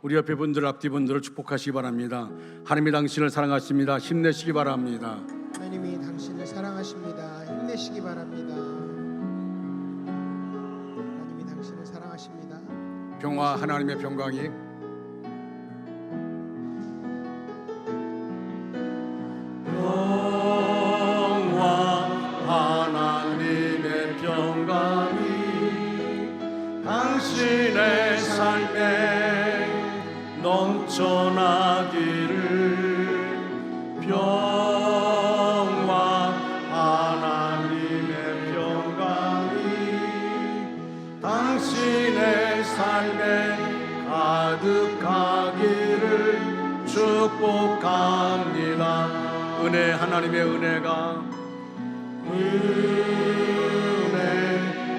우리 옆에 분들, 앞뒤 분들을 축복하시기 바랍니다. 하나님이 당신을 사랑하십니다. 힘내시기 바랍니다. 하나님이 당신을 사랑하십니다. 힘내시기 바랍니다. 하나님이 당신을 사랑하십니다. 평화, 하나님의 평강이 하나님의 평강이 당신의 삶에 넘쳐나기를. 평화, 하나님의 평강이 당신의 삶에 가득하기를 축복합니다. 은혜, 하나님의 은혜가, 은혜,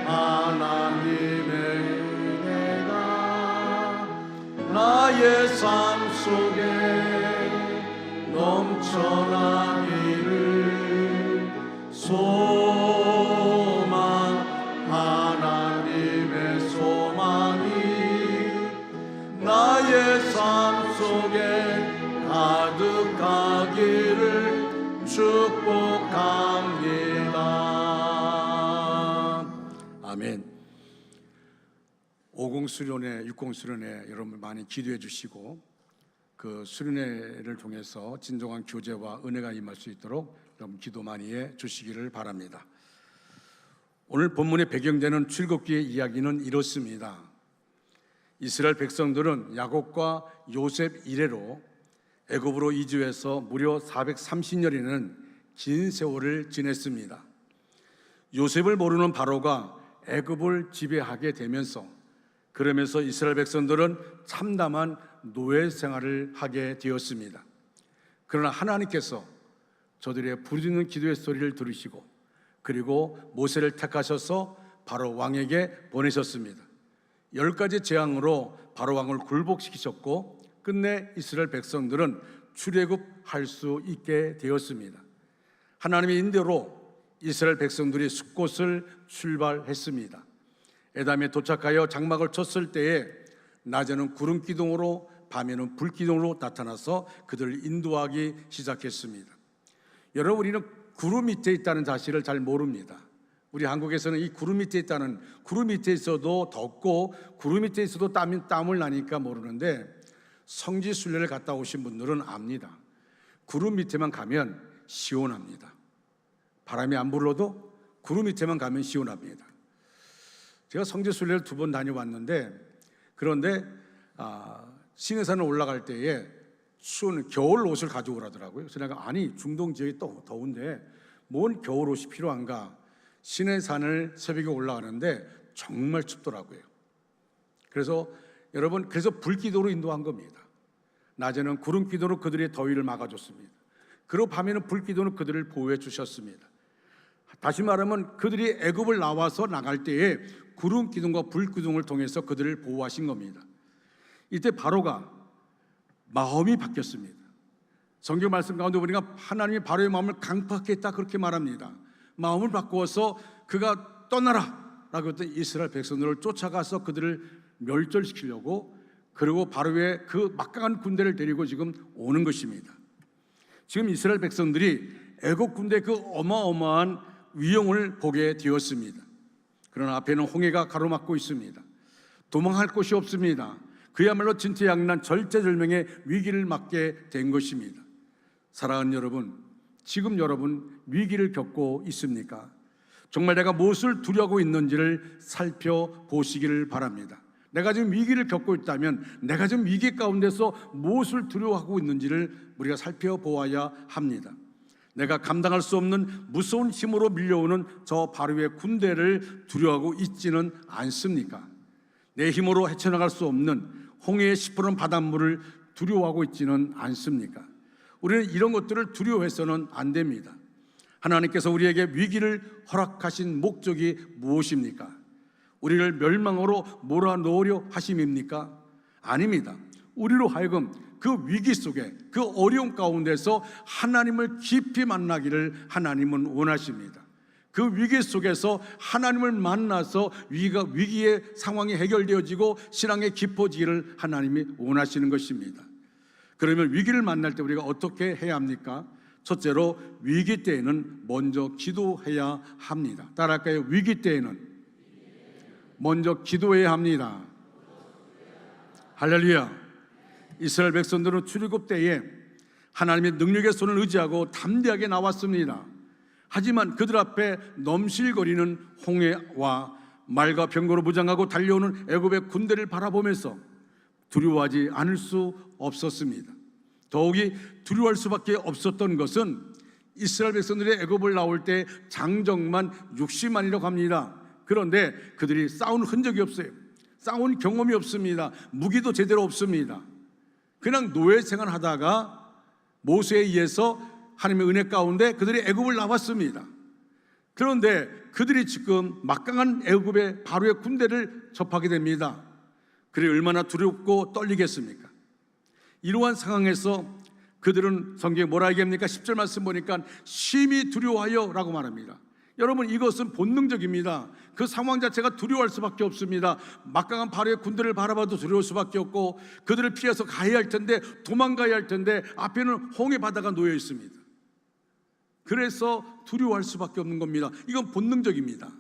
하나님의 은혜가 나의 삶 속에 넘쳐나기를. 소망, 하나님의 소망이 나의 삶 속에 가득하기를 축복합니다. 아멘. 50 수련회, 60 수련회 여러분 많이 기도해 주시고 그 수련회를 통해서 진정한 교제와 은혜가 임할 수 있도록 여러분 기도 많이 해 주시기를 바랍니다. 오늘 본문의 배경되는 출애굽기의 이야기는 이렇습니다. 이스라엘 백성들은 야곱과 요셉 이래로 애굽으로 이주해서 무려 430년이라는 긴 세월을 지냈습니다. 요셉을 모르는 바로가 애굽을 지배하게 되면서, 그러면서 이스라엘 백성들은 참담한 노예 생활을 하게 되었습니다. 그러나 하나님께서 저들의 부르짖는 기도의 소리를 들으시고, 그리고 모세를 택하셔서 바로 왕에게 보내셨습니다. 10가지 재앙으로 바로 왕을 굴복시키셨고, 끝내 이스라엘 백성들은 출애굽할 수 있게 되었습니다. 하나님의 인도로 이스라엘 백성들이 숫곳을 출발했습니다. 에담에 도착하여 장막을 쳤을 때에 낮에는 구름 기둥으로, 밤에는 불 기둥으로 나타나서 그들을 인도하기 시작했습니다. 여러분, 우리는 구름 밑에 있다는 사실을 잘 모릅니다. 우리 한국에서는 이 구름 밑에 있다는, 구름 밑에 있어도 덥고 구름 밑에 있어도 땀을 나니까 모르는데, 성지 순례를 갔다 오신 분들은 압니다. 구름 밑에만 가면 시원합니다. 바람이 안 불어도 구름 밑에만 가면 시원합니다. 제가 성지 순례를 2번 다녀왔는데, 그런데 시내산을 올라갈 때에 추운 겨울 옷을 가져오라더라고요. 그래서 내가 아니 중동 지역이 또 더운데 뭔 겨울 옷이 필요한가. 시내산을 새벽에 올라가는데 정말 춥더라고요. 그래서 여러분, 그래서 불기도로 인도한 겁니다. 낮에는 구름기도로 그들의 더위를 막아줬습니다. 그리고 밤에는 불기도로 그들을 보호해 주셨습니다. 다시 말하면 그들이 애굽을 나와서 나갈 때에 구름기둥과 불기둥을 통해서 그들을 보호하신 겁니다. 이때 바로가 마음이 바뀌었습니다. 성경 말씀 가운데 보니까 하나님이 바로의 마음을 강팍하게 했다, 그렇게 말합니다. 마음을 바꾸어서 그가 떠나라 라고 했던 이스라엘 백성들을 쫓아가서 그들을 멸절시키려고, 그리고 바로의 그 막강한 군대를 데리고 지금 오는 것입니다. 지금 이스라엘 백성들이 애굽 군대의 그 어마어마한 위용을 보게 되었습니다. 그러나 앞에는 홍해가 가로막고 있습니다. 도망할 곳이 없습니다. 그야말로 진퇴양난 절체절명의 위기를 맞게 된 것입니다. 사랑하는 여러분, 지금 여러분 위기를 겪고 있습니까? 정말 내가 무엇을 두려워하고 있는지를 살펴보시기를 바랍니다. 내가 지금 위기를 겪고 있다면 내가 지금 위기 가운데서 무엇을 두려워하고 있는지를 우리가 살펴보아야 합니다. 내가 감당할 수 없는 무서운 힘으로 밀려오는 저 바로의 군대를 두려워하고 있지는 않습니까? 내 힘으로 헤쳐나갈 수 없는 홍해의 시퍼런 바닷물을 두려워하고 있지는 않습니까? 우리는 이런 것들을 두려워해서는 안 됩니다. 하나님께서 우리에게 위기를 허락하신 목적이 무엇입니까? 우리를 멸망으로 몰아넣으려 하심입니까? 아닙니다. 우리로 하여금 그 위기 속에, 그 어려움 가운데서 하나님을 깊이 만나기를 하나님은 원하십니다. 그 위기 속에서 하나님을 만나서 위기의 상황이 해결되어지고 신앙이 깊어지기를 하나님이 원하시는 것입니다. 그러면 위기를 만날 때 우리가 어떻게 해야 합니까? 첫째로 위기 때에는 먼저 기도해야 합니다. 따라할까요? 위기 때에는 먼저 기도해야 합니다. 할렐루야. 이스라엘 백성들은 출애굽 때에 하나님의 능력의 손을 의지하고 담대하게 나왔습니다. 하지만 그들 앞에 넘실거리는 홍해와 말과 병거로 무장하고 달려오는 애굽의 군대를 바라보면서 두려워하지 않을 수 없었습니다. 더욱이 두려워할 수밖에 없었던 것은 이스라엘 백성들이 애굽을 나올 때 장정만 60만이라고 합니다. 그런데 그들이 싸운 흔적이 없어요. 싸운 경험이 없습니다. 무기도 제대로 없습니다. 그냥 노예 생활하다가 모세에 의해서 하나님의 은혜 가운데 그들이 애굽을 나왔습니다. 그런데 그들이 지금 막강한 애굽의 바로의 군대를 접하게 됩니다. 그래 얼마나 두렵고 떨리겠습니까? 이러한 상황에서 그들은 성경에 뭐라 얘기합니까? 10절 말씀 보니까 심히 두려워하여 라고 말합니다. 여러분, 이것은 본능적입니다. 그 상황 자체가 두려워할 수밖에 없습니다. 막강한 바로의 군대를 바라봐도 두려울 수밖에 없고, 그들을 피해서 가야 할 텐데, 도망가야 할 텐데 앞에는 홍해 바다가 놓여 있습니다. 그래서 두려워할 수밖에 없는 겁니다. 이건 본능적입니다.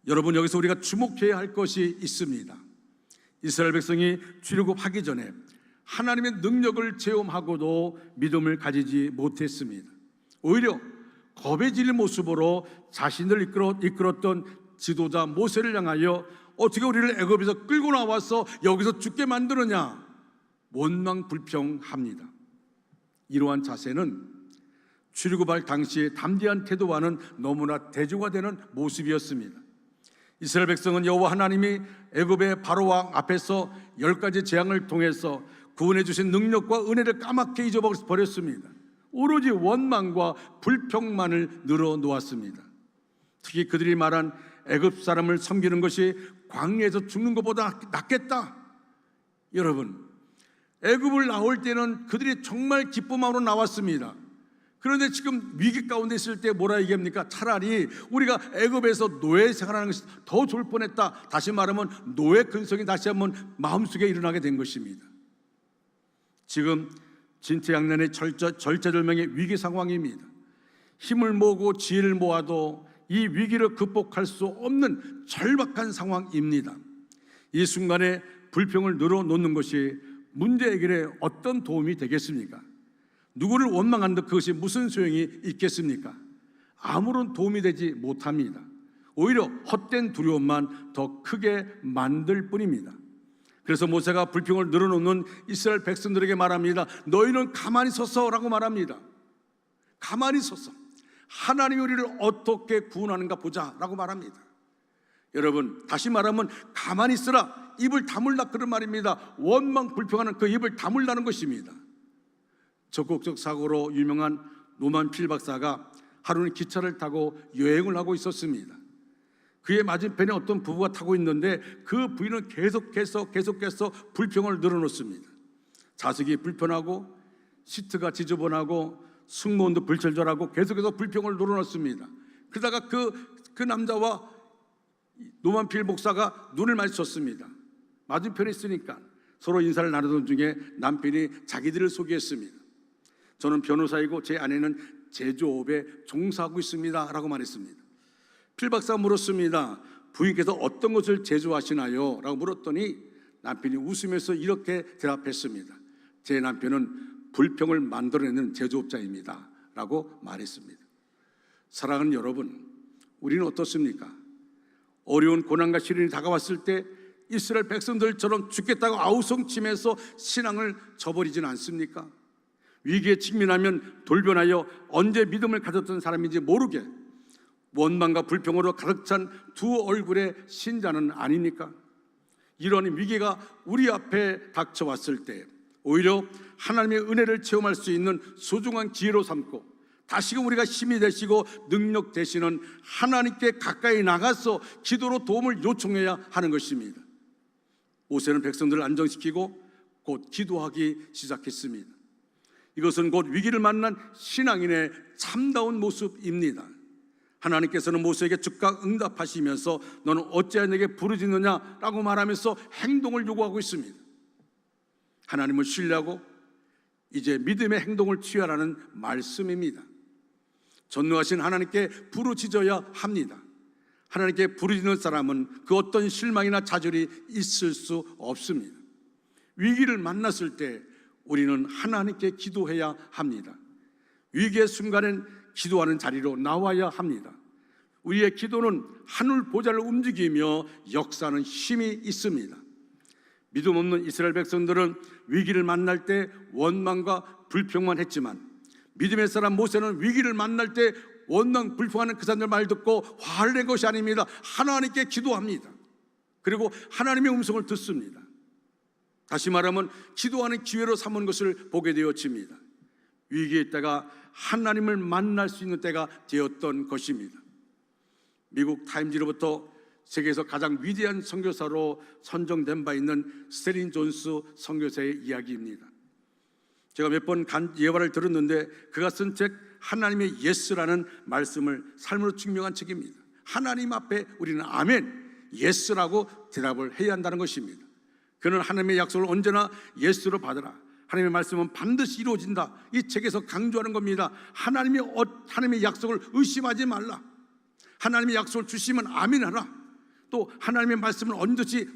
여러분, 여기서 우리가 주목해야 할 것이 있습니다. 이스라엘 백성이 출애굽하기 전에 하나님의 능력을 체험하고도 믿음을 가지지 못했습니다. 오히려 겁에 질린 모습으로 자신을 이끌었던 지도자 모세를 향하여 어떻게 우리를 애굽에서 끌고 나와서 여기서 죽게 만드느냐, 원망불평합니다. 이러한 자세는 출애굽할 당시의 담대한 태도와는 너무나 대조가 되는 모습이었습니다. 이스라엘 백성은 여호와 하나님이 애굽의 바로왕 앞에서 10가지 재앙을 통해서 구원해 주신 능력과 은혜를 까맣게 잊어버렸습니다. 오로지 원망과 불평만을 늘어놓았습니다. 특히 그들이 말한 애굽 사람을 섬기는 것이 광야에서 죽는 것보다 낫겠다. 여러분, 애굽을 나올 때는 그들이 정말 기쁜 마음으로 나왔습니다. 그런데 지금 위기 가운데 있을 때 뭐라 얘기합니까? 차라리 우리가 애굽에서 노예 생활하는 것이 더 좋을 뻔했다. 다시 말하면 노예 근성이 다시 한번 마음속에 일어나게 된 것입니다. 지금 진퇴양난의 절체절명의 위기 상황입니다. 힘을 모으고 지혜를 모아도 이 위기를 극복할 수 없는 절박한 상황입니다. 이 순간에 불평을 늘어놓는 것이 문제 해결에 어떤 도움이 되겠습니까? 누구를 원망한다 그것이 무슨 소용이 있겠습니까? 아무런 도움이 되지 못합니다. 오히려 헛된 두려움만 더 크게 만들 뿐입니다. 그래서 모세가 불평을 늘어놓는 이스라엘 백성들에게 말합니다. 너희는 가만히 서서라고 말합니다. 가만히 서서 하나님이 우리를 어떻게 구원하는가 보자라고 말합니다. 여러분, 다시 말하면 가만히 있으라, 입을 다물라, 그런 말입니다. 원망 불평하는 그 입을 다물라는 것입니다. 적극적 사고로 유명한 노만 필 박사가 하루는 기차를 타고 여행을 하고 있었습니다. 그의 맞은편에 어떤 부부가 타고 있는데 그 부인은 계속해서 불평을 늘어놓습니다. 좌석이 불편하고 시트가 지저분하고 승무원도 불철절하고 계속해서 불평을 늘어놓습니다. 그러다가 그 남자와 노만필 목사가 눈을 마주쳤습니다. 맞은편에 있으니까 서로 인사를 나누던 중에 남편이 자기들을 소개했습니다. 저는 변호사이고 제 아내는 제조업에 종사하고 있습니다 라고 말했습니다. 필 박사가 물었습니다. 부인께서 어떤 것을 제조하시나요? 라고 물었더니 남편이 웃으면서 이렇게 대답했습니다. 제 남편은 불평을 만들어내는 제조업자입니다 라고 말했습니다. 사랑하는 여러분, 우리는 어떻습니까? 어려운 고난과 시련이 다가왔을 때 이스라엘 백성들처럼 죽겠다고 아우성치면서 신앙을 저버리지는 않습니까? 위기에 직면하면 돌변하여 언제 믿음을 가졌던 사람인지 모르게 원망과 불평으로 가득 찬 두 얼굴의 신자는 아닙니까? 이런 위기가 우리 앞에 닥쳐왔을 때 오히려 하나님의 은혜를 체험할 수 있는 소중한 기회로 삼고 다시금 우리가 힘이 되시고 능력 되시는 하나님께 가까이 나가서 기도로 도움을 요청해야 하는 것입니다. 모세는 백성들을 안정시키고 곧 기도하기 시작했습니다. 이것은 곧 위기를 만난 신앙인의 참다운 모습입니다. 하나님께서는 모세에게 즉각 응답하시면서 너는 어찌하여 내게 부르짖느냐라고 말하면서 행동을 요구하고 있습니다. 하나님을 신뢰하고 이제 믿음의 행동을 취하라는 말씀입니다. 전능하신 하나님께 부르짖어야 합니다. 하나님께 부르짖는 사람은 그 어떤 실망이나 좌절이 있을 수 없습니다. 위기를 만났을 때 우리는 하나님께 기도해야 합니다. 위기의 순간엔 기도하는 자리로 나와야 합니다. 우리의 기도는 하늘 보좌를 움직이며 역사하는 힘이 있습니다. 믿음 없는 이스라엘 백성들은 위기를 만날 때 원망과 불평만 했지만 믿음의 사람 모세는 위기를 만날 때 원망 불평하는 그 사람들 말 듣고 화를 낸 것이 아닙니다. 하나님께 기도합니다. 그리고 하나님의 음성을 듣습니다. 다시 말하면 기도하는 기회로 삼은 것을 보게 되어집니다. 위기에 있다가 하나님을 만날 수 있는 때가 되었던 것입니다. 미국 타임지로부터 세계에서 가장 위대한 선교사로 선정된 바 있는 스텔린 존스 선교사의 이야기입니다. 제가 몇 번 예화를 들었는데 그가 쓴 책 하나님의 예스라는 말씀을 삶으로 증명한 책입니다. 하나님 앞에 우리는 아멘, 예스라고 대답을 해야 한다는 것입니다. 그는 하나님의 약속을 언제나 예스로 받으라, 하나님의 말씀은 반드시 이루어진다, 이 책에서 강조하는 겁니다. 하나님의 약속을 의심하지 말라. 하나님의 약속을 주시면 아멘하라. 또 하나님의 말씀은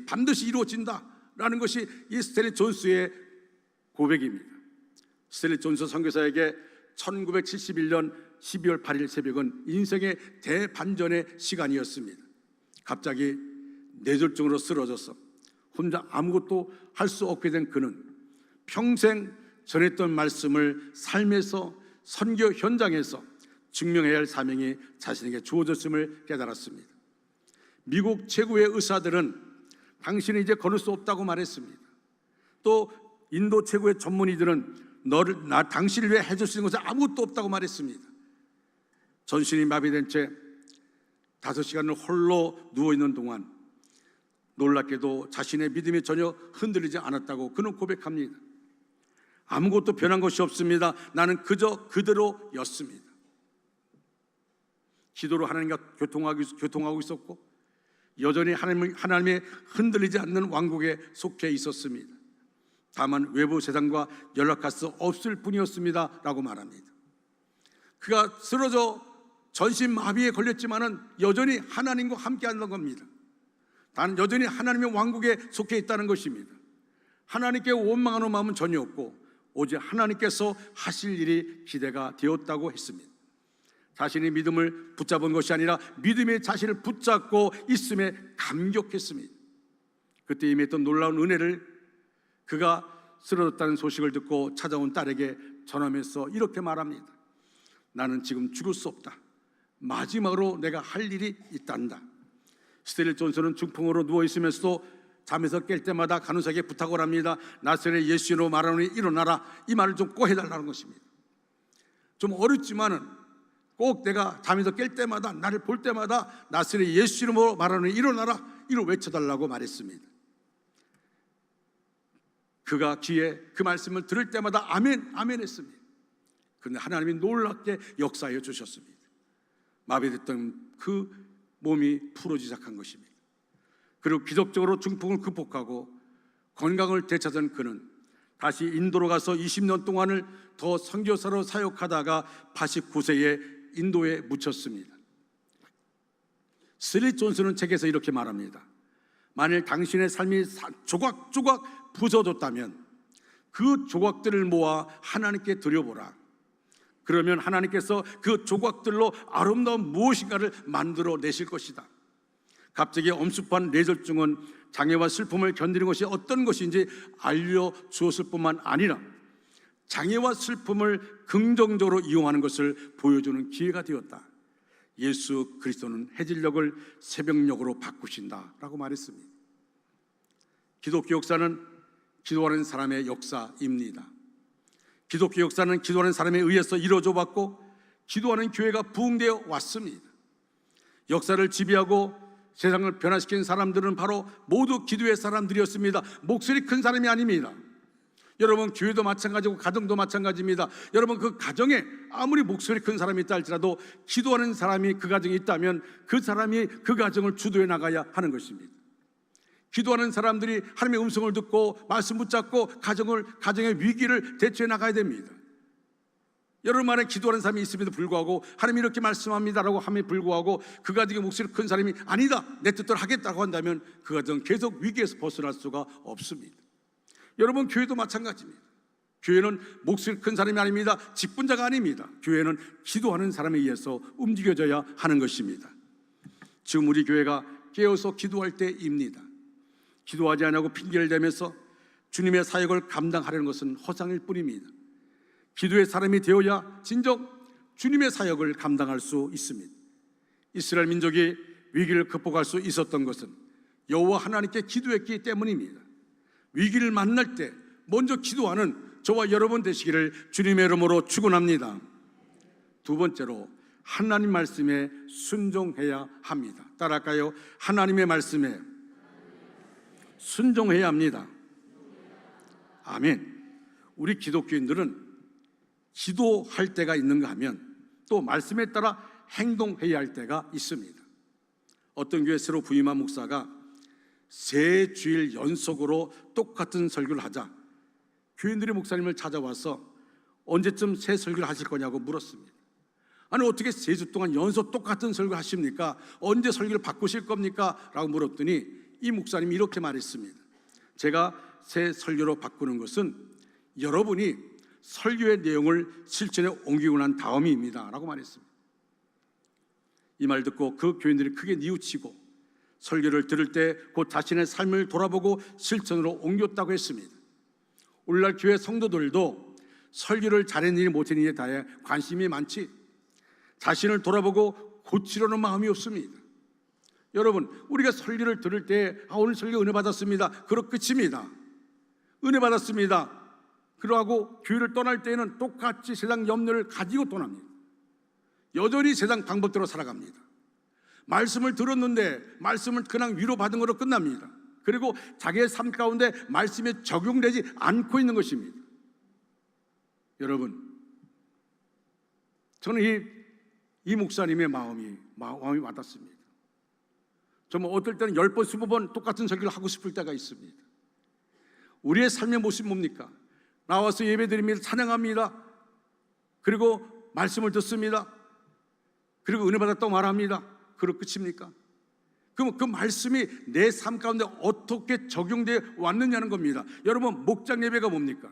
반드시 이루어진다라는 것이 이 스텔린 존스의 고백입니다. 스텔린 존스 선교사에게 1971년 12월 8일 새벽은 인생의 대반전의 시간이었습니다. 갑자기 뇌졸중으로 쓰러져서 혼자 아무것도 할 수 없게 된 그는 평생 전했던 말씀을 삶에서, 선교 현장에서 증명해야 할 사명이 자신에게 주어졌음을 깨달았습니다. 미국 최고의 의사들은 당신은 이제 걸을 수 없다고 말했습니다. 또 인도 최고의 전문의들은 당신을 위해 해줄 수 있는 것은 아무것도 없다고 말했습니다. 전신이 마비된 채 5시간을 홀로 누워있는 동안 놀랍게도 자신의 믿음이 전혀 흔들리지 않았다고 그는 고백합니다. 아무것도 변한 것이 없습니다. 나는 그저 그대로였습니다. 기도로 하나님과 교통하고 있었고 여전히 하나님의 흔들리지 않는 왕국에 속해 있었습니다. 다만 외부 세상과 연락할 수 없을 뿐이었습니다 라고 말합니다. 그가 쓰러져 전신마비에 걸렸지만은 여전히 하나님과 함께 한다는 겁니다. 나는 여전히 하나님의 왕국에 속해 있다는 것입니다. 하나님께 원망하는 마음은 전혀 없고 오직 하나님께서 하실 일이 기대가 되었다고 했습니다. 자신의 믿음을 붙잡은 것이 아니라 믿음의 자신을 붙잡고 있음에 감격했습니다. 그때 임했던 놀라운 은혜를 그가 쓰러졌다는 소식을 듣고 찾아온 딸에게 전하면서 이렇게 말합니다. 나는 지금 죽을 수 없다. 마지막으로 내가 할 일이 있단다. 스텔린 존스는 중풍으로 누워있으면서도 잠에서 깰 때마다 간호사에게 부탁을 합니다. 나사렛 예수로 말하노니 일어나라. 이 말을 좀 꼭 해달라는 것입니다. 좀 어렵지만은 꼭 내가 잠에서 깰 때마다, 나를 볼 때마다 나사렛 예수 이름으로 말하노니 일어나라, 이를 외쳐달라고 말했습니다. 그가 귀에 그 말씀을 들을 때마다 아멘, 아멘 했습니다. 그런데 하나님이 놀랍게 역사해 주셨습니다. 마비됐던 그 몸이 풀어지기 시작한 것입니다. 그리고 기적적으로 중풍을 극복하고 건강을 되찾은 그는 다시 인도로 가서 20년 동안을 더 선교사로 사역하다가 89세에 인도에 묻혔습니다. 스텔린 존스는 책에서 이렇게 말합니다. 만일 당신의 삶이 조각조각 부서졌다면 그 조각들을 모아 하나님께 드려보라. 그러면 하나님께서 그 조각들로 아름다운 무엇인가를 만들어 내실 것이다. 갑자기 엄습한 뇌졸중은 장애와 슬픔을 견디는 것이 어떤 것인지 알려주었을 뿐만 아니라 장애와 슬픔을 긍정적으로 이용하는 것을 보여주는 기회가 되었다. 예수 그리스도는 해질녘을 새벽녘으로 바꾸신다라고 말했습니다. 기독교 역사는 기도하는 사람의 역사입니다. 기독교 역사는 기도하는 사람에 의해서 이루어져 왔고 기도하는 교회가 부흥되어 왔습니다. 역사를 지배하고 세상을 변화시킨 사람들은 바로 모두 기도의 사람들이었습니다. 목소리 큰 사람이 아닙니다. 여러분, 교회도 마찬가지고 가정도 마찬가지입니다. 여러분, 그 가정에 아무리 목소리 큰 사람이 있다 할지라도 기도하는 사람이 그 가정에 있다면 그 사람이 그 가정을 주도해 나가야 하는 것입니다. 기도하는 사람들이 하나님의 음성을 듣고 말씀 붙잡고 가정의 위기를 대처해 나가야 됩니다. 여러분 안에 기도하는 사람이 있음에도 불구하고 하나님이 이렇게 말씀합니다라고 함에 불구하고 그 가정의 목소리 큰 사람이 아니다, 내 뜻대로 하겠다고 한다면 그 가정 계속 위기에서 벗어날 수가 없습니다. 여러분, 교회도 마찬가지입니다. 교회는 목소리 큰 사람이 아닙니다. 직분자가 아닙니다. 교회는 기도하는 사람에 의해서 움직여져야 하는 것입니다. 지금 우리 교회가 깨어서 기도할 때입니다. 기도하지 않냐고 핑계를 대면서 주님의 사역을 감당하려는 것은 허상일 뿐입니다. 기도의 사람이 되어야 진정 주님의 사역을 감당할 수 있습니다. 이스라엘 민족이 위기를 극복할 수 있었던 것은 여호와 하나님께 기도했기 때문입니다. 위기를 만날 때 먼저 기도하는 저와 여러분 되시기를 주님의 이름으로 축원합니다. 두 번째로, 하나님 말씀에 순종해야 합니다. 따라할까요? 하나님의 말씀에 순종해야 합니다. 아멘. 우리 기독교인들은 기도할 때가 있는가 하면 또 말씀에 따라 행동해야 할 때가 있습니다. 어떤 교회 새로 부임한 목사가 세 주일 연속으로 똑같은 설교를 하자 교인들이 목사님을 찾아와서 언제쯤 새 설교를 하실 거냐고 물었습니다. 아니, 어떻게 세 주 동안 연속 똑같은 설교를 하십니까? 언제 설교를 바꾸실 겁니까? 라고 물었더니 이 목사님이 이렇게 말했습니다. 제가 새 설교로 바꾸는 것은 여러분이 설교의 내용을 실천에 옮기고 난 다음입니다 라고 말했습니다. 이 말 듣고 그 교인들이 크게 뉘우치고 설교를 들을 때 곧 자신의 삶을 돌아보고 실천으로 옮겼다고 했습니다. 오늘날 교회 성도들도 설교를 잘했느니 못했느니에 대해 관심이 많지 자신을 돌아보고 고치려는 마음이 없습니다. 여러분, 우리가 설교를 들을 때 오늘 설교 은혜 받았습니다, 그러 끝입니다. 은혜 받았습니다 그러고 교회를 떠날 때에는 똑같이 세상 염려를 가지고 떠납니다. 여전히 세상 방법대로 살아갑니다. 말씀을 들었는데 말씀을 그냥 위로받은 것으로 끝납니다. 그리고 자기의 삶 가운데 말씀에 적용되지 않고 있는 것입니다. 여러분, 저는 이 목사님의 마음이 와닿습니다. 정말 어떨 때는 10번, 20번 똑같은 설교를 하고 싶을 때가 있습니다. 우리의 삶의 모습이 뭡니까? 나와서 예배드립니다, 찬양합니다, 그리고 말씀을 듣습니다, 그리고 은혜 받았다고 말합니다. 그럼 끝입니까? 그럼 그 말씀이 내 삶 가운데 어떻게 적용되어 왔느냐는 겁니다. 여러분, 목장 예배가 뭡니까?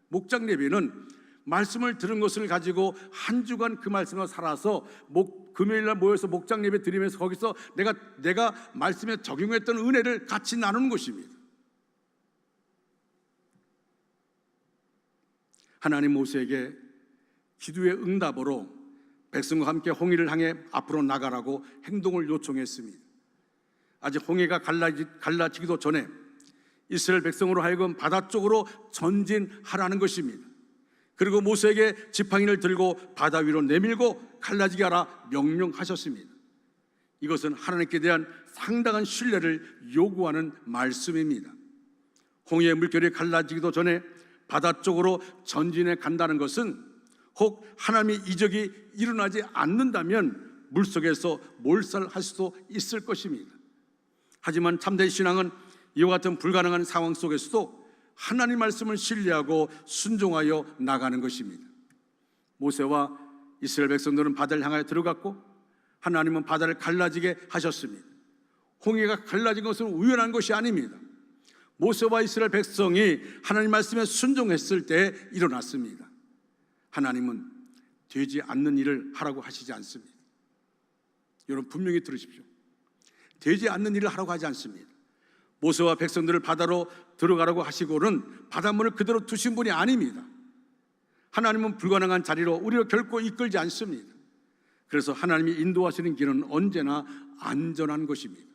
목장 예배는 말씀을 들은 것을 가지고 한 주간 그 말씀을 살아서 금요일날 모여서 목장 예배 드리면서 거기서 내가 말씀에 적용했던 은혜를 같이 나누는 것입니다. 하나님 모세에게 기도의 응답으로 백성과 함께 홍해를 향해 앞으로 나가라고 행동을 요청했습니다. 아직 홍해가 갈라지기도 전에 이스라엘 백성으로 하여금 바다 쪽으로 전진하라는 것입니다. 그리고 모세에게 지팡이를 들고 바다 위로 내밀고 갈라지게 하라 명령하셨습니다. 이것은 하나님께 대한 상당한 신뢰를 요구하는 말씀입니다. 홍해의 물결이 갈라지기도 전에 바다 쪽으로 전진해 간다는 것은 혹 하나님의 이적이 일어나지 않는다면 물속에서 몰살할 수도 있을 것입니다. 하지만 참된 신앙은 이와 같은 불가능한 상황 속에서도 하나님 말씀을 신뢰하고 순종하여 나가는 것입니다. 모세와 이스라엘 백성들은 바다를 향하여 들어갔고 하나님은 바다를 갈라지게 하셨습니다. 홍해가 갈라진 것은 우연한 것이 아닙니다. 모세와 이스라엘 백성이 하나님 말씀에 순종했을 때 일어났습니다. 하나님은 되지 않는 일을 하라고 하시지 않습니다. 여러분, 분명히 들으십시오. 되지 않는 일을 하라고 하지 않습니다. 모세와 백성들을 바다로 들어가라고 하시고는 바닷물을 그대로 두신 분이 아닙니다. 하나님은 불가능한 자리로 우리를 결코 이끌지 않습니다. 그래서 하나님이 인도하시는 길은 언제나 안전한 것입니다.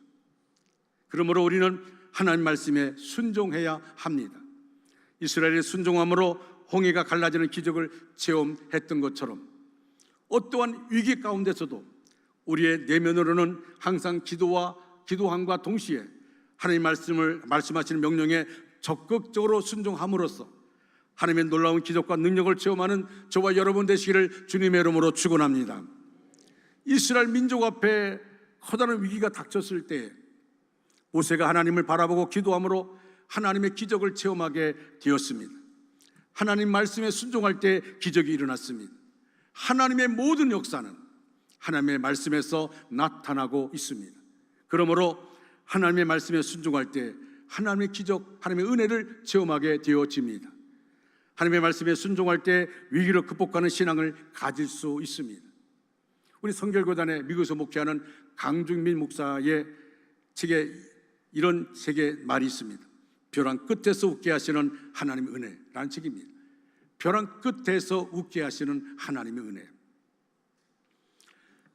그러므로 우리는 하나님 말씀에 순종해야 합니다. 이스라엘의 순종함으로 홍해가 갈라지는 기적을 체험했던 것처럼 어떠한 위기 가운데서도 우리의 내면으로는 항상 기도함과 동시에 하나님 말씀하시는 명령에 적극적으로 순종함으로써 하나님의 놀라운 기적과 능력을 체험하는 저와 여러분 되시기를 주님의 이름으로 축원합니다. 이스라엘 민족 앞에 커다란 위기가 닥쳤을 때 모세가 하나님을 바라보고 기도함으로 하나님의 기적을 체험하게 되었습니다. 하나님 말씀에 순종할 때 기적이 일어났습니다. 하나님의 모든 역사는 하나님의 말씀에서 나타나고 있습니다. 그러므로 하나님의 말씀에 순종할 때 하나님의 기적, 하나님의 은혜를 체험하게 되어집니다. 하나님의 말씀에 순종할 때 위기를 극복하는 신앙을 가질 수 있습니다. 우리 성결교단에 미국에서 목회하는 강중민 목사의 책에 이런 책의 말이 있습니다. 벼랑 끝에서 웃게 하시는 하나님의 은혜라는 책입니다. 벼랑 끝에서 웃게 하시는 하나님의 은혜.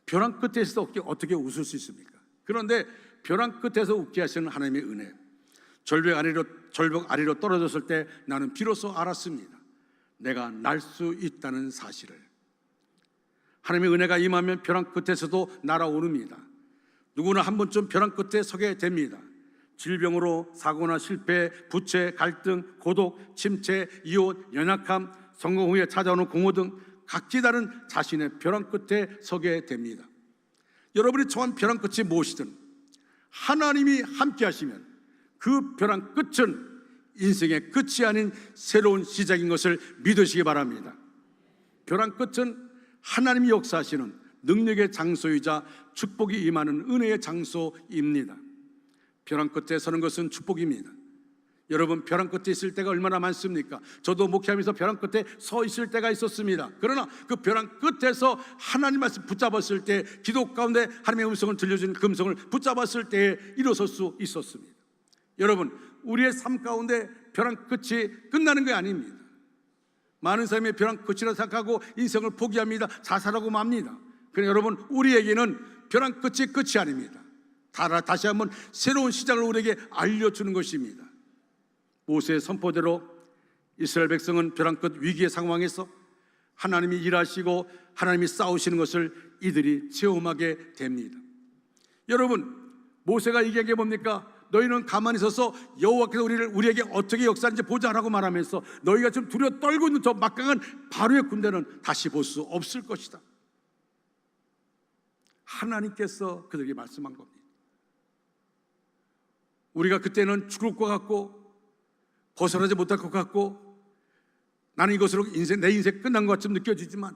벼랑 끝에서 어떻게 웃을 수 있습니까? 그런데 벼랑 끝에서 웃게 하시는 하나님의 은혜. 절벽 아래로 떨어졌을 때 나는 비로소 알았습니다. 내가 날 수 있다는 사실을. 하나님의 은혜가 임하면 벼랑 끝에서도 날아오릅니다. 누구나 한 번쯤 벼랑 끝에 서게 됩니다. 질병으로 사고나 실패, 부채, 갈등, 고독, 침체, 이혼, 연약함, 성공 후에 찾아오는 공허 등 각기 다른 자신의 벼랑 끝에 서게 됩니다. 여러분이 처한 벼랑 끝이 무엇이든 하나님이 함께 하시면 그 벼랑 끝은 인생의 끝이 아닌 새로운 시작인 것을 믿으시기 바랍니다. 벼랑 끝은 하나님이 역사하시는 능력의 장소이자 축복이 임하는 은혜의 장소입니다. 벼랑 끝에 서는 것은 축복입니다. 여러분, 벼랑 끝에 있을 때가 얼마나 많습니까? 저도 목회하면서 벼랑 끝에 서 있을 때가 있었습니다. 그러나 그 벼랑 끝에서 하나님 말씀 붙잡았을 때, 기도 가운데 하나님의 음성을 들려주는 그 음성을 붙잡았을 때에 일어설 수 있었습니다. 여러분, 우리의 삶 가운데 벼랑 끝이 끝나는 게 아닙니다. 많은 사람이 벼랑 끝이라 생각하고 인생을 포기합니다. 자살하고 맙니다. 그러나 여러분, 우리에게는 벼랑 끝이 아닙니다. 다시 한번 새로운 시작을 우리에게 알려주는 것입니다. 모세의 선포대로 이스라엘 백성은 벼랑 끝 위기의 상황에서 하나님이 일하시고 하나님이 싸우시는 것을 이들이 체험하게 됩니다. 여러분, 모세가 얘기한 게 뭡니까? 너희는 가만히 서서 여호와께서 우리에게 어떻게 역사하는지 보자라고 말하면서 너희가 지금 두려워 떨고 있는 저 막강한 바로의 군대는 다시 볼 수 없을 것이다. 하나님께서 그들에게 말씀한 겁니다. 우리가 그때는 죽을 것 같고 벗어나지 못할 것 같고 나는 이것으로 내 인생 끝난 것 같이 느껴지지만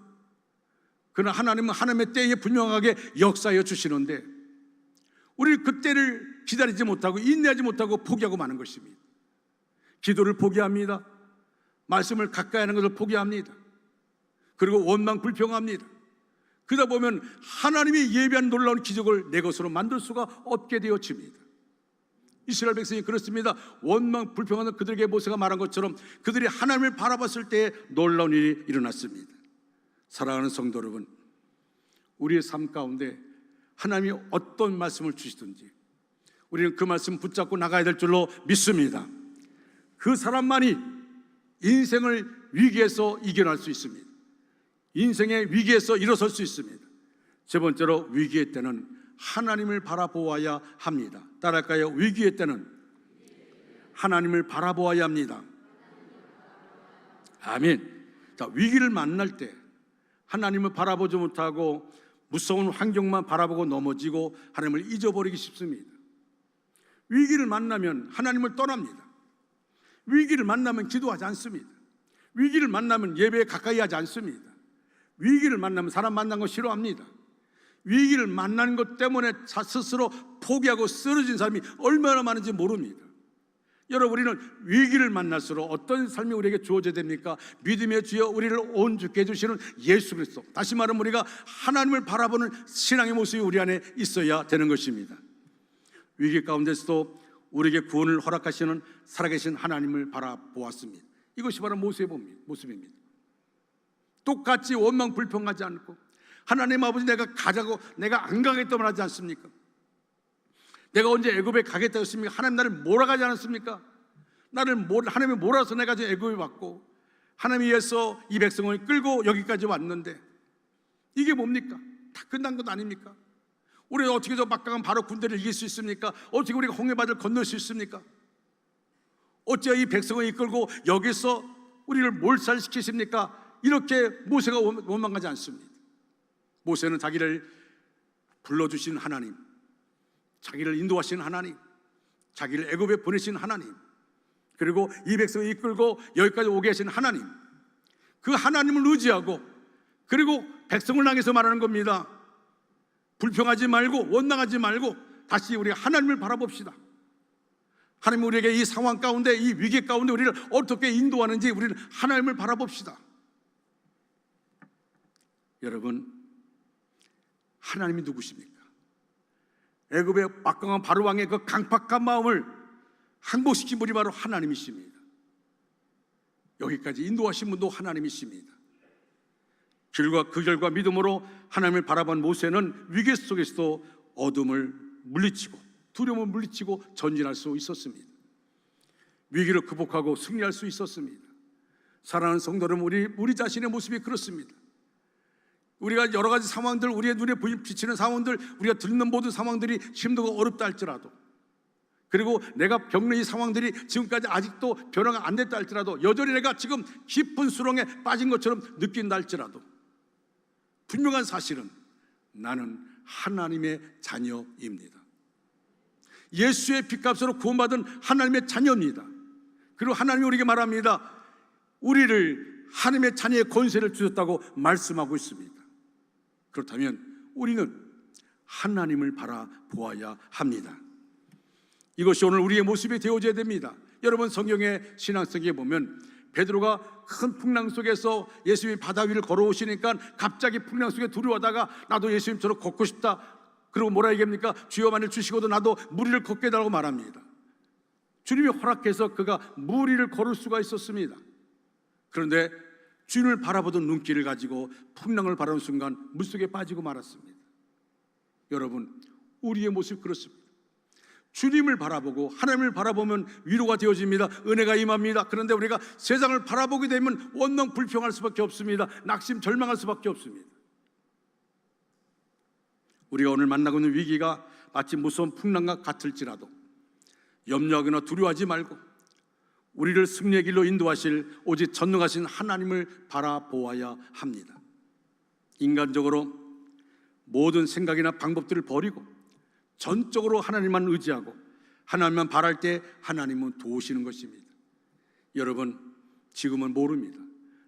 그러나 하나님은 하나님의 때에 분명하게 역사하여 주시는데 우리 그때를 기다리지 못하고 인내하지 못하고 포기하고 마는 것입니다. 기도를 포기합니다. 말씀을 가까이 하는 것을 포기합니다. 그리고 원망 불평합니다. 그러다 보면 하나님이 예비한 놀라운 기적을 내 것으로 만들 수가 없게 되어집니다. 이스라엘 백성이 그렇습니다. 원망 불평하는 그들에게 모세가 말한 것처럼 그들이 하나님을 바라봤을 때 놀라운 일이 일어났습니다. 사랑하는 성도 여러분, 우리의 삶 가운데 하나님이 어떤 말씀을 주시든지 우리는 그 말씀 붙잡고 나가야 될 줄로 믿습니다. 그 사람만이 인생을 위기에서 이겨낼 수 있습니다. 인생의 위기에서 일어설 수 있습니다. 세 번째로, 위기의 때는 하나님을 바라보아야 합니다. 따라할까요? 위기의 때는 하나님을 바라보아야 합니다. 아멘. 자, 위기를 만날 때 하나님을 바라보지 못하고 무서운 환경만 바라보고 넘어지고 하나님을 잊어버리기 쉽습니다. 위기를 만나면 하나님을 떠납니다. 위기를 만나면 기도하지 않습니다. 위기를 만나면 예배에 가까이 하지 않습니다. 위기를 만나면 사람 만난 거 싫어합니다. 위기를 만난 것 때문에 스스로 포기하고 쓰러진 사람이 얼마나 많은지 모릅니다. 여러분, 우리는 위기를 만날수록 어떤 삶이 우리에게 주어져야 됩니까? 믿음의 주여 우리를 온전케 해주시는 예수 그리스도, 다시 말하면 우리가 하나님을 바라보는 신앙의 모습이 우리 안에 있어야 되는 것입니다. 위기 가운데서도 우리에게 구원을 허락하시는 살아계신 하나님을 바라보았습니다. 이것이 바로 모세의 모습입니다. 똑같이 원망 불평하지 않고 하나님 아버지, 내가 가자고 내가 안 가겠다고 하지 않습니까? 내가 언제 애굽에 가겠다고 했습니까? 하나님 나를 몰아가지 않았습니까? 하나님이 몰아서 내가 지금 애굽에 왔고 하나님이 위해서 이 백성을 끌고 여기까지 왔는데 이게 뭡니까? 다 끝난 것 아닙니까? 우리가 어떻게 저 막강한 바로 군대를 이길 수 있습니까? 어떻게 우리가 홍해바다를 건널 수 있습니까? 어찌 이 백성을 이끌고 여기서 우리를 몰살시키십니까? 이렇게 모세가 원망하지 않습니다. 모세는 자기를 불러주신 하나님, 자기를 인도하신 하나님, 자기를 애굽에 보내신 하나님, 그리고 이 백성을 이끌고 여기까지 오게 하신 하나님, 그 하나님을 의지하고, 그리고 백성을 향해서 말하는 겁니다. 불평하지 말고 원망하지 말고 다시 우리가 하나님을 바라봅시다. 하나님 우리에게 이 상황 가운데, 이 위기 가운데 우리를 어떻게 인도하는지 우리는 하나님을 바라봅시다. 여러분, 하나님이 누구십니까? 애굽의 막강한 바로왕의 그 강팍한 마음을 항복시킨 분이 바로 하나님이십니다. 여기까지 인도하신 분도 하나님이십니다. 그 결과 믿음으로 하나님을 바라본 모세는 위기 속에서도 어둠을 물리치고 두려움을 물리치고 전진할 수 있었습니다. 위기를 극복하고 승리할 수 있었습니다. 사랑하는 성도 여러분, 우리 자신의 모습이 그렇습니다. 우리가 여러 가지 상황들, 우리의 눈에 비치는 상황들, 우리가 듣는 모든 상황들이 힘들고 어렵다 할지라도, 그리고 내가 겪는 이 상황들이 지금까지 아직도 변화가 안 됐다 할지라도, 여전히 내가 지금 깊은 수렁에 빠진 것처럼 느낀다 할지라도, 분명한 사실은 나는 하나님의 자녀입니다. 예수의 핏값으로 구원받은 하나님의 자녀입니다. 그리고 하나님이 우리에게 말합니다. 우리를 하나님의 자녀의 권세를 주셨다고 말씀하고 있습니다. 그렇다면 우리는 하나님을 바라보아야 합니다. 이것이 오늘 우리의 모습이 되어져야 됩니다. 여러분, 성경의 신앙성에 보면 베드로가 큰 풍랑 속에서 예수님이 바다 위를 걸어오시니까 갑자기 풍랑 속에 두려워하다가 나도 예수님처럼 걷고 싶다. 그리고 뭐라 얘기합니까? 주여 만일 주시고도 나도 무리를 걷게 해달라고 말합니다. 주님이 허락해서 그가 무리를 걸을 수가 있었습니다. 그런데 주님을 바라보던 눈길을 가지고 풍랑을 바라는 순간 물속에 빠지고 말았습니다. 여러분, 우리의 모습 그렇습니다. 주님을 바라보고 하나님을 바라보면 위로가 되어집니다. 은혜가 임합니다. 그런데 우리가 세상을 바라보게 되면 원망 불평할 수밖에 없습니다. 낙심 절망할 수밖에 없습니다. 우리가 오늘 만나고 있는 위기가 마치 무서운 풍랑과 같을지라도 염려하거나 두려워하지 말고 우리를 승리의 길로 인도하실 오직 전능하신 하나님을 바라보아야 합니다. 인간적으로 모든 생각이나 방법들을 버리고 전적으로 하나님만 의지하고 하나님만 바랄 때 하나님은 도우시는 것입니다. 여러분, 지금은 모릅니다.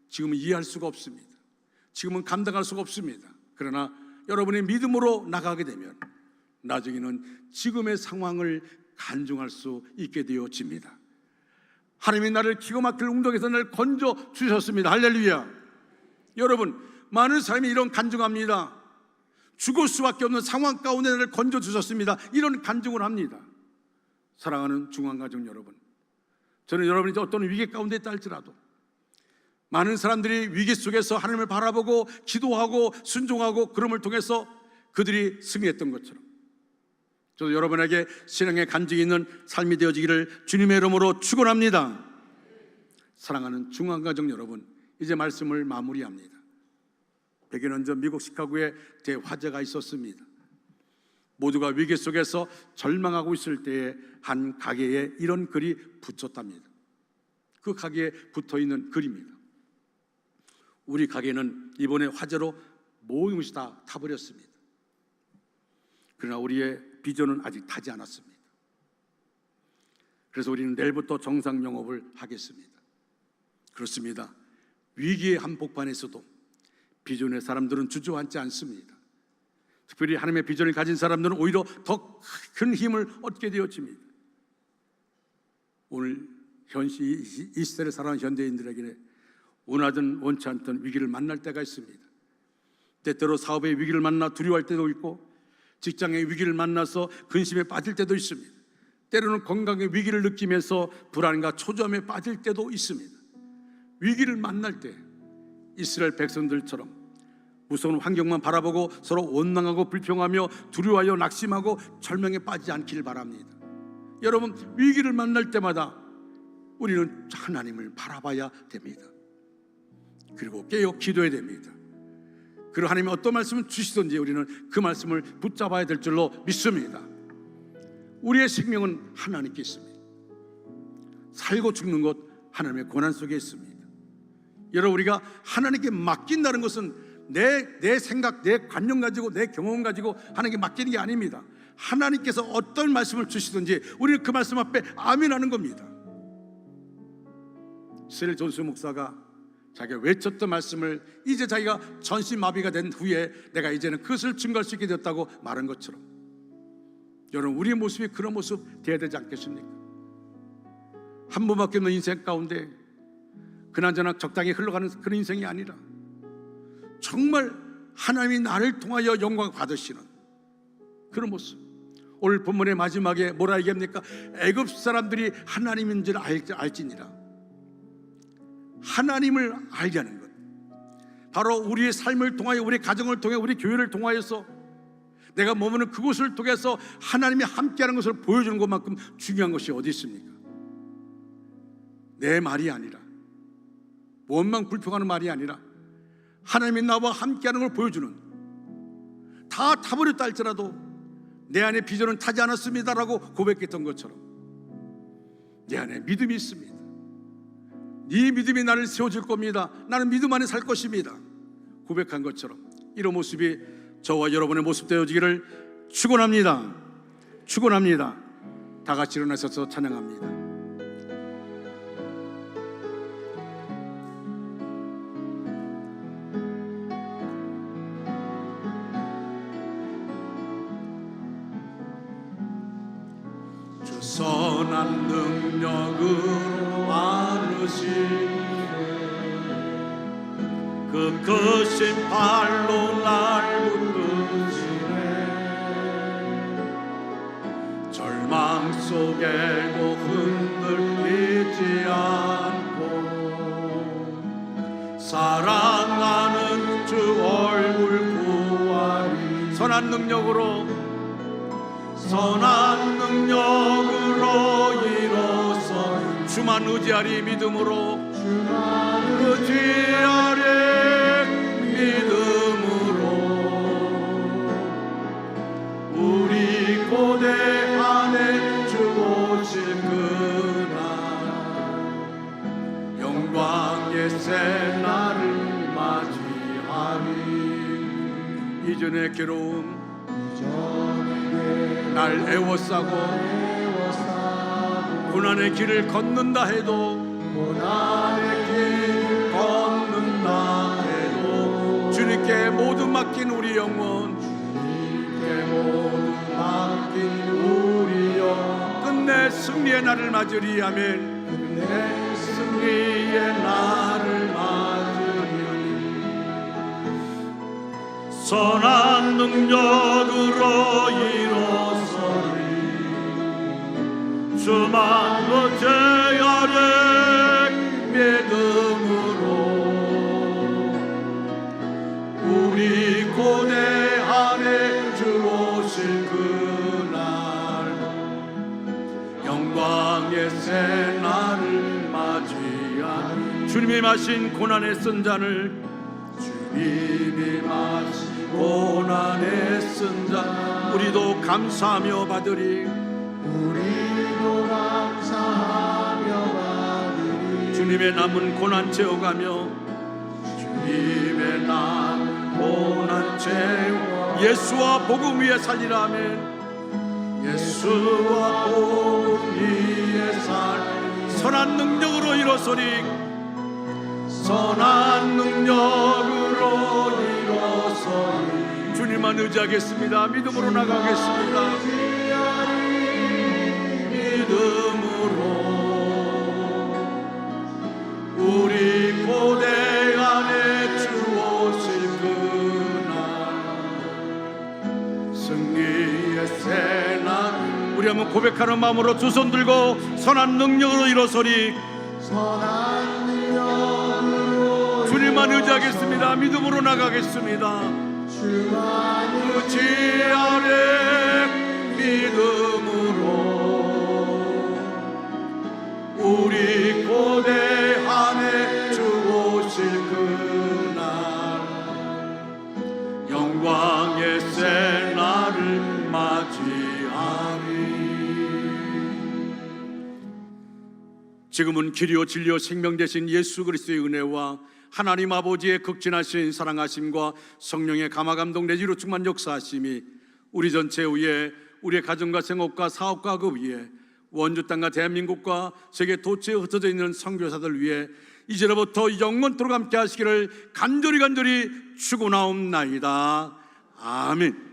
지금은 이해할 수가 없습니다. 지금은 감당할 수가 없습니다. 그러나 여러분의 믿음으로 나가게 되면 나중에는 지금의 상황을 간증할 수 있게 되어집니다. 하나님이 나를 기가 막힐 웅덩이에서 나를 건져 주셨습니다. 할렐루야. 여러분, 많은 사람이 이런 간증합니다. 죽을 수밖에 없는 상황 가운데 나를 건져 주셨습니다. 이런 간증을 합니다. 사랑하는 중앙가족 여러분, 저는 여러분이 어떤 위기 가운데 있다 할지라도 많은 사람들이 위기 속에서 하나님을 바라보고 기도하고 순종하고 그럼을 통해서 그들이 승리했던 것처럼 저도 여러분에게 신앙의 간증이 있는 삶이 되어지기를 주님의 이름으로 축원합니다. 사랑하는 중앙가족 여러분, 이제 말씀을 마무리합니다. 100여 년 전 미국 시카고에 대화재가 있었습니다. 모두가 위기 속에서 절망하고 있을 때에 한 가게에 이런 글이 붙였답니다. 그 가게에 붙어있는 글입니다. 우리 가게는 이번에 화재로 모든 것이 다 타버렸습니다. 그러나 우리의 비전은 아직 타지 않았습니다. 그래서 우리는 내일부터 정상 영업을 하겠습니다. 그렇습니다. 위기의 한복판에서도 비전의 사람들은 주저앉지 않습니다. 특별히 하나님의 비전을 가진 사람들은 오히려 더 큰 힘을 얻게 되어집니다. 오늘 이 시대를 살아가는 현대인들에게 원하든 원치 않든 위기를 만날 때가 있습니다. 때때로 사업의 위기를 만나 두려워할 때도 있고 직장의 위기를 만나서 근심에 빠질 때도 있습니다. 때로는 건강의 위기를 느끼면서 불안과 초조함에 빠질 때도 있습니다. 위기를 만날 때 이스라엘 백성들처럼 무서운 환경만 바라보고 서로 원망하고 불평하며 두려워하여 낙심하고 절망에 빠지지 않기를 바랍니다. 여러분, 위기를 만날 때마다 우리는 하나님을 바라봐야 됩니다. 그리고 깨어 기도해야 됩니다. 그리고 하나님이 어떤 말씀을 주시든지 우리는 그 말씀을 붙잡아야 될 줄로 믿습니다. 우리의 생명은 하나님께 있습니다. 살고 죽는 것 하나님의 권한 속에 있습니다. 여러분, 우리가 하나님께 맡긴다는 것은 내 생각, 내 관념 가지고, 내 경험 가지고 하나님께 맡기는 게 아닙니다. 하나님께서 어떤 말씀을 주시든지 우리는 그 말씀 앞에 아멘하는 겁니다. 셀 존스 목사가 자기가 외쳤던 말씀을 이제 자기가 전신마비가 된 후에 내가 이제는 그것을 증거할 수 있게 되었다고 말한 것처럼, 여러분, 우리의 모습이 그런 모습 되어야 되지 않겠습니까? 한 번밖에 없는 인생 가운데 그나저나 적당히 흘러가는 그런 인생이 아니라 정말 하나님이 나를 통하여 영광 받으시는 그런 모습. 오늘 본문의 마지막에 뭐라 얘기합니까? 애굽 사람들이 하나님인 줄 알지니라. 하나님을 알게 하는 것, 바로 우리의 삶을 통하여, 우리 가정을 통해, 우리 교회를 통하여서 내가 머무는 그곳을 통해서 하나님이 함께하는 것을 보여주는 것만큼 중요한 것이 어디 있습니까? 내 말이 아니라, 원망 불평하는 말이 아니라 하나님이 나와 함께하는 걸 보여주는, 다 타버렸다 할지라도 내 안에 비전은 타지 않았습니다라고 고백했던 것처럼 내 안에 믿음이 있습니다. 네 믿음이 나를 세워줄 겁니다. 나는 믿음 안에 살 것입니다. 고백한 것처럼 이런 모습이 저와 여러분의 모습 되어지기를 축원합니다. 축원합니다. 다 같이 일어나셔서 찬양합니다. 주 선한 능력으로 안으시네, 그 크신 발로 날 붙드시네. 절망 속에도 흔들리지 않고 사랑하는 주 얼굴 구하리. 선한 능력으로, 선한 능력으로 일어서 주만 의지하리. 믿음으로 주만 의지하리. 믿음으로 우리 고대 안에 주 오실 그날 영광의 새날을 맞이하리. 이전의 괴로움 날 애워싸고 고난의 길을 걷는다 해도, 고난의 길 걷는다 해도 주님께 모두 맡긴 우리 영혼, 주님께 모두 맡긴 우리 영혼, 끝내 승리의 날을 맞으리. 아멘. 끝내 승리의 날을 맞으리. 선한 능력으로 일어서리. 주만 의지하리. 믿음으로 우리 고대 안에 주 오실 그날 영광의 새날을 맞이하리. 주님이 마신 고난의 쓴 잔을, 주님이 마신 고난의 쓴 잔 우리도 감사하며 받으리. 우리도 감사하며 받으리. 주님의 남은 고난 채워가며, 주님의 남은 고난 채워 예수와 복음 위에 살리라. 아멘. 예수와 복음 위에 살 선한 능력으로 일어서리. 선한 능력으로 일어서리. 주님만 의지하겠습니다. 믿음으로 나가겠습니다. 믿음으로 우리 고대 안에 주 오실 그날 승리의 새날. 우리 한번 고백하는 마음으로 두 손 들고 선한 능력으로 일어서리. 선한 능력으로 주님만 의지하겠습니다. 믿음으로 나가겠습니다. 주만 의지하리. 믿음으로 우리 고대 안에 주 오실 그날 영광의 새날을 맞이하리. 지금은 길이요 진리요 생명 되신 예수 그리스도의 은혜와 하나님 아버지의 극진하신 사랑하심과 성령의 감화감동 내지로 충만 역사하심이 우리 전체 위에, 우리의 가정과 생업과 사업과 그 위에, 원주 땅과 대한민국과 세계 도처에 흩어져 있는 선교사들 위해 이제로부터 영원토록 함께 하시기를 간절히 축원하옵나이다. 아멘.